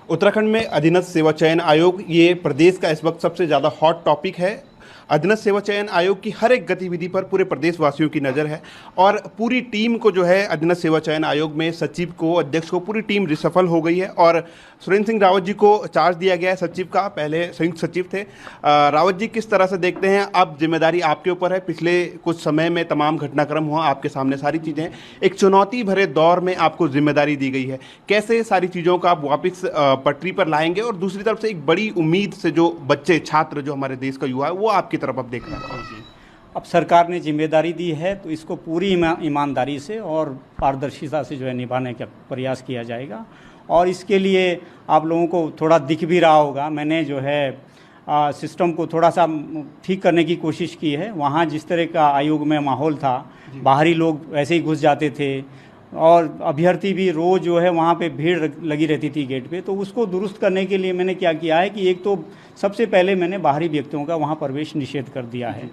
उत्तराखंड में अधीनस्थ सेवा चयन आयोग ये प्रदेश का इस वक्त सबसे ज़्यादा हॉट टॉपिक है। अधीनस्थ सेवा चयन आयोग की हर एक गतिविधि पर पूरे प्रदेशवासियों की नज़र है और पूरी टीम को जो है अधीनस्थ सेवा चयन आयोग में सचिव को, अध्यक्ष को, पूरी टीम रिसफल हो गई है और सुरेंद्र सिंह रावत जी को चार्ज दिया गया है सचिव का। पहले संयुक्त सचिव थे। रावत जी, किस तरह से देखते हैं, अब जिम्मेदारी आपके ऊपर है। पिछले कुछ समय में तमाम घटनाक्रम हुआ, आपके सामने सारी चीज़ें, एक चुनौती भरे दौर में आपको जिम्मेदारी दी गई है। कैसे सारी चीज़ों का आप वापस पटरी पर लाएंगे और दूसरी तरफ से एक बड़ी उम्मीद से जो बच्चे, छात्र, जो हमारे देश का युवा है, वो आपकी तरफ अब देख रहे हैं। अब सरकार ने जिम्मेदारी दी है तो इसको पूरी ईमानदारी से और पारदर्शिता से जो है निभाने का प्रयास किया जाएगा। और इसके लिए आप लोगों को थोड़ा दिख भी रहा होगा, मैंने जो है सिस्टम को थोड़ा सा ठीक करने की कोशिश की है। वहाँ जिस तरह का आयोग में माहौल था, बाहरी लोग वैसे ही घुस जाते थे और अभ्यर्थी भी रोज़ जो है वहाँ पे भीड़ लगी रहती थी गेट पे। तो उसको दुरुस्त करने के लिए मैंने क्या किया है कि एक तो सबसे पहले मैंने बाहरी व्यक्तियों का वहाँ प्रवेश निषेध कर दिया है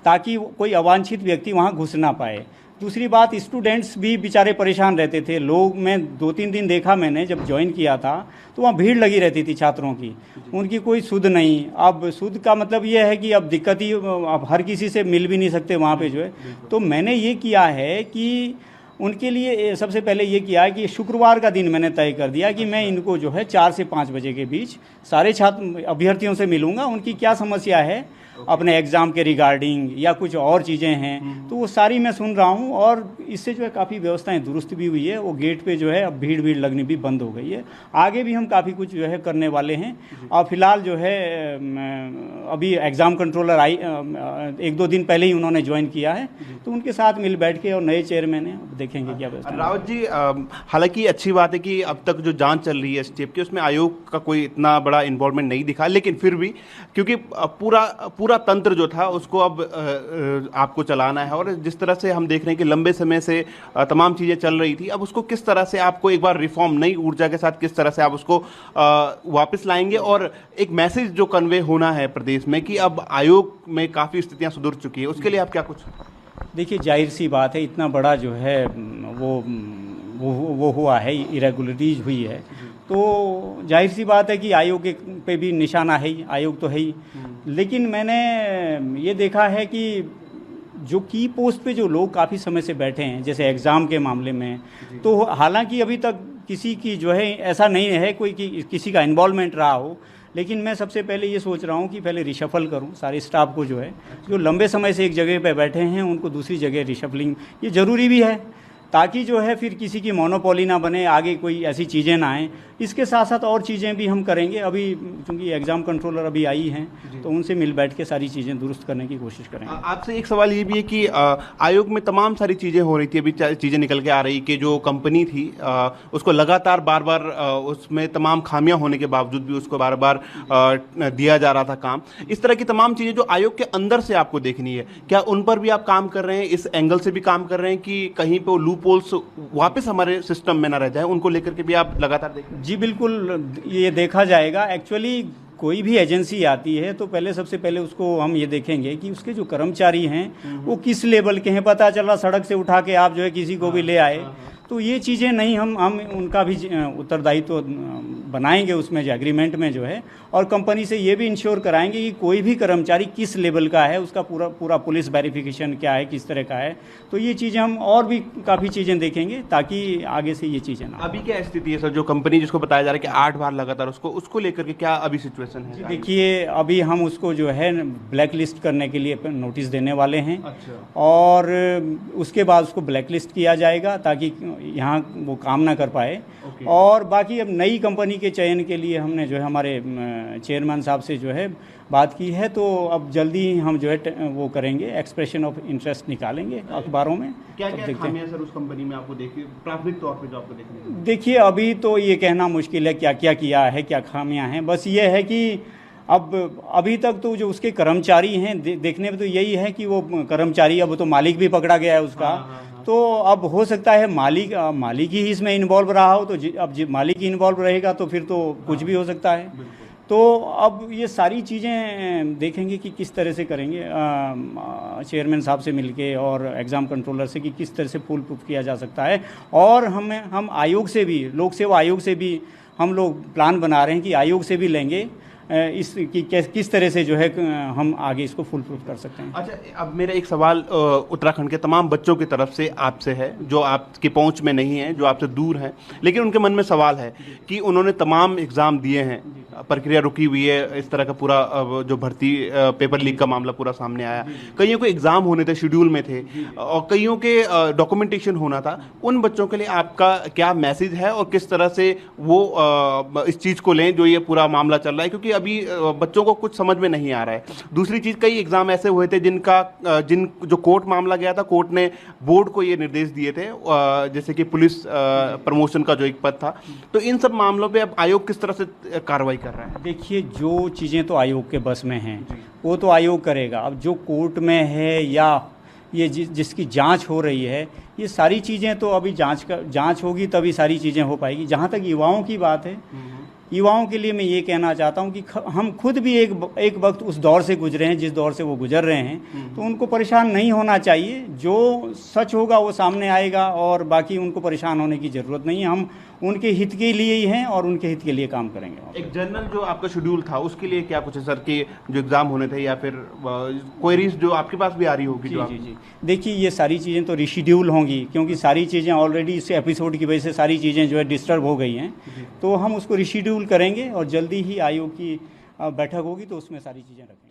ताकि कोई अवांछित व्यक्ति वहाँ घुस ना पाए। दूसरी बात, स्टूडेंट्स भी बेचारे परेशान रहते थे। लोग, मैं 2-3 दिन देखा मैंने जब ज्वाइन किया था तो वहाँ भीड़ लगी रहती थी छात्रों की, उनकी कोई सुध नहीं। अब सुध का मतलब ये है कि अब दिक्कत ही, अब हर किसी से मिल भी नहीं सकते वहाँ पे जो है। तो मैंने ये किया है कि उनके लिए सबसे पहले ये किया है कि शुक्रवार का दिन मैंने तय कर दिया कि मैं इनको जो है 4 से 5 बजे के बीच सारे छात्र अभ्यर्थियों से मिलूंगा। उनकी क्या समस्या है अपने एग्ज़ाम के रिगार्डिंग या कुछ और चीज़ें हैं तो वो सारी मैं सुन रहा हूँ और इससे जो है काफ़ी व्यवस्थाएं दुरुस्त भी हुई है। वो गेट पे जो है अब भीड़ लगनी भी बंद हो गई है। आगे भी हम काफ़ी कुछ जो है करने वाले हैं। और फिलहाल जो है अभी एग्ज़ाम कंट्रोलर आई 1-2 दिन पहले ही उन्होंने ज्वाइन किया है, तो उनके साथ मिल बैठ के और नए चेयरमैन हैं, देखेंगे क्या व्यवस्था। रावत जी, हालांकि अच्छी बात है कि अब तक जो जांच चल रही है स्टेप की, उसमें आयोग का कोई इतना बड़ा इन्वॉल्वमेंट नहीं दिखा, लेकिन फिर भी क्योंकि पूरा तंत्र जो था उसको अब आपको चलाना है और जिस तरह से हम देख रहे हैं कि लंबे समय से तमाम चीज़ें चल रही थी, अब उसको किस तरह से आपको एक बार रिफॉर्म, नई ऊर्जा के साथ किस तरह से आप उसको वापस लाएंगे और एक मैसेज जो कन्वे होना है प्रदेश में कि अब आयोग में काफ़ी स्थितियां सुधर चुकी है, उसके लिए आप क्या कुछ? देखिए, जाहिर सी बात है, इतना बड़ा जो है वो हुआ है, इरेगुलरिटीज हुई है, तो जाहिर सी बात है कि आयोग पे भी निशाना है ही, आयोग तो है ही। लेकिन मैंने ये देखा है कि जो की पोस्ट पे जो लोग काफ़ी समय से बैठे हैं, जैसे एग्ज़ाम के मामले में, तो हालांकि अभी तक किसी की जो है ऐसा नहीं है कोई कि किसी का इन्वॉल्वमेंट रहा हो, लेकिन मैं सबसे पहले ये सोच रहा हूँ कि पहले रिशफल करूँ सारे स्टाफ को, जो है जो लंबे समय से एक जगह पे बैठे हैं उनको दूसरी जगह रिशफलिंग ये ज़रूरी भी है ताकि जो है फिर किसी की मोनोपोली ना बने, आगे कोई ऐसी चीज़ें ना आएँ। इसके साथ साथ और चीज़ें भी हम करेंगे। अभी क्योंकि एग्ज़ाम कंट्रोलर अभी आई हैं तो उनसे मिल बैठ के सारी चीज़ें दुरुस्त करने की कोशिश करेंगे। आपसे एक सवाल ये भी है कि आयोग में तमाम सारी चीज़ें हो रही थी, अभी चीज़ें निकल के आ रही कि जो कंपनी थी उसको लगातार बार उसमें तमाम खामियां होने के बावजूद भी उसको बार दिया जा रहा था काम। इस तरह की तमाम चीज़ें जो आयोग के अंदर से आपको देखनी है, क्या उन पर भी आप काम कर रहे हैं? इस एंगल से भी काम कर रहे हैं कि कहीं पे वो लूप होल्स वापस हमारे सिस्टम में ना रह जाए, उनको लेकर के भी आप लगातार देखें? जी बिल्कुल, ये देखा जाएगा। एक्चुअली कोई भी एजेंसी आती है तो पहले सबसे पहले उसको हम ये देखेंगे कि उसके जो कर्मचारी हैं वो किस लेवल के हैं। पता चला सड़क से उठा के आप जो है किसी को भी ले आए, तो ये चीज़ें नहीं, हम उनका भी उत्तरदायित्व बनाएंगे उसमें जो एग्रीमेंट में जो है, और कंपनी से ये भी इंश्योर कराएंगे कि कोई भी कर्मचारी किस लेवल का है, उसका पूरा पुलिस वेरिफिकेशन क्या है, किस तरह का है। तो ये चीज़ें हम और भी काफ़ी चीज़ें देखेंगे ताकि आगे से ये चीज़ें ना। अभी क्या स्थिति है सर, जो कंपनी जिसको बताया जा रहा है कि 8 बार लगातार उसको लेकर के क्या अभी सिचुएशन है? देखिए, अभी हम उसको जो है ब्लैक लिस्ट करने के लिए नोटिस देने वाले हैं। अच्छा। और उसके बाद उसको ब्लैक लिस्ट किया जाएगा ताकि यहाँ वो काम ना कर पाए। और बाकी अब नई कंपनी के चयन के लिए हमने जो है हमारे चेयरमैन साहब से जो है बात की है, तो अब जल्दी ही हम जो है वो करेंगे, एक्सप्रेशन ऑफ इंटरेस्ट निकालेंगे अखबारों में। क्या खामियां सर उस कंपनी में आपको देखिए, प्राथमिक तौर पे जो आपको देखने? देखिए, अभी तो ये कहना मुश्किल है क्या क्या किया है, क्या खामियां हैं। बस ये है कि अब अभी तक तो जो उसके कर्मचारी हैं देखने में तो यही है कि वो कर्मचारी, अब तो मालिक भी पकड़ा गया है उसका। तो अब हो सकता है मालिक ही इसमें इन्वॉल्व रहा हो, तो अब मालिक ही इन्वॉल्व रहेगा तो फिर तो कुछ भी हो सकता है। तो अब ये सारी चीज़ें देखेंगे कि किस तरह से करेंगे चेयरमैन साहब से मिलके और एग्ज़ाम कंट्रोलर से कि किस तरह से फुल प्रूफ किया जा सकता है। और हम आयोग से भी, लोक सेवा आयोग से भी हम लोग प्लान बना रहे हैं कि आयोग से भी लेंगे इस कि किस तरह से जो है हम आगे इसको फुल प्रूफ कर सकते हैं। अच्छा, अब मेरा एक सवाल उत्तराखंड के तमाम बच्चों की तरफ से आपसे है, जो आपकी पहुंच में नहीं है, जो आपसे दूर हैं, लेकिन उनके मन में सवाल है कि उन्होंने तमाम एग्ज़ाम दिए हैं, प्रक्रिया रुकी हुई है, इस तरह का पूरा जो भर्ती पेपर लीक का मामला पूरा सामने आया, कईयों के एग्ज़ाम होने थे, शेड्यूल में थे, और कईयों के डॉक्यूमेंटेशन होना था। उन बच्चों के लिए आपका क्या मैसेज है और किस तरह से वो इस चीज़ को लें जो ये पूरा मामला चल रहा है, क्योंकि अभी बच्चों को कुछ समझ में नहीं आ रहा है। दूसरी चीज़, कई एग्ज़ाम ऐसे हुए थे जो कोर्ट मामला गया था, कोर्ट ने बोर्ड को ये निर्देश दिए थे, जैसे कि पुलिस प्रमोशन का जो एक पद था, तो इन सब मामलों पे अब आयोग किस तरह से कार्रवाई कर रहा है? देखिए, जो चीज़ें तो आयोग के बस में हैं वो तो आयोग करेगा। अब जो कोर्ट में है या ये जिसकी जांच हो रही है, ये सारी चीज़ें तो अभी जांच होगी तभी सारी चीज़ें हो पाएगी। जहाँ तक युवाओं की बात है, युवाओं के लिए मैं ये कहना चाहता हूँ कि हम खुद भी एक वक्त उस दौर से गुजरे हैं जिस दौर से वो गुजर रहे हैं, तो उनको परेशान नहीं होना चाहिए। जो सच होगा वो सामने आएगा और बाकी उनको परेशान होने की ज़रूरत नहीं है। हम उनके हित के लिए ही हैं और उनके हित के लिए काम करेंगे। एक जनरल जो आपका शेड्यूल था उसके लिए क्या कुछ है सर, कि जो एग्ज़ाम होने थे या फिर क्वेरीज जो आपके पास भी आ रही होगी? जी। देखिए, ये सारी चीज़ें तो रिशेड्यूल होंगी, क्योंकि सारी चीज़ें ऑलरेडी इस एपिसोड की वजह से सारी चीज़ें जो है डिस्टर्ब हो गई हैं, तो हम उसको रिशेड्यूल करेंगे और जल्दी ही आयोग की बैठक होगी तो उसमें सारी चीज़ें रखेंगे।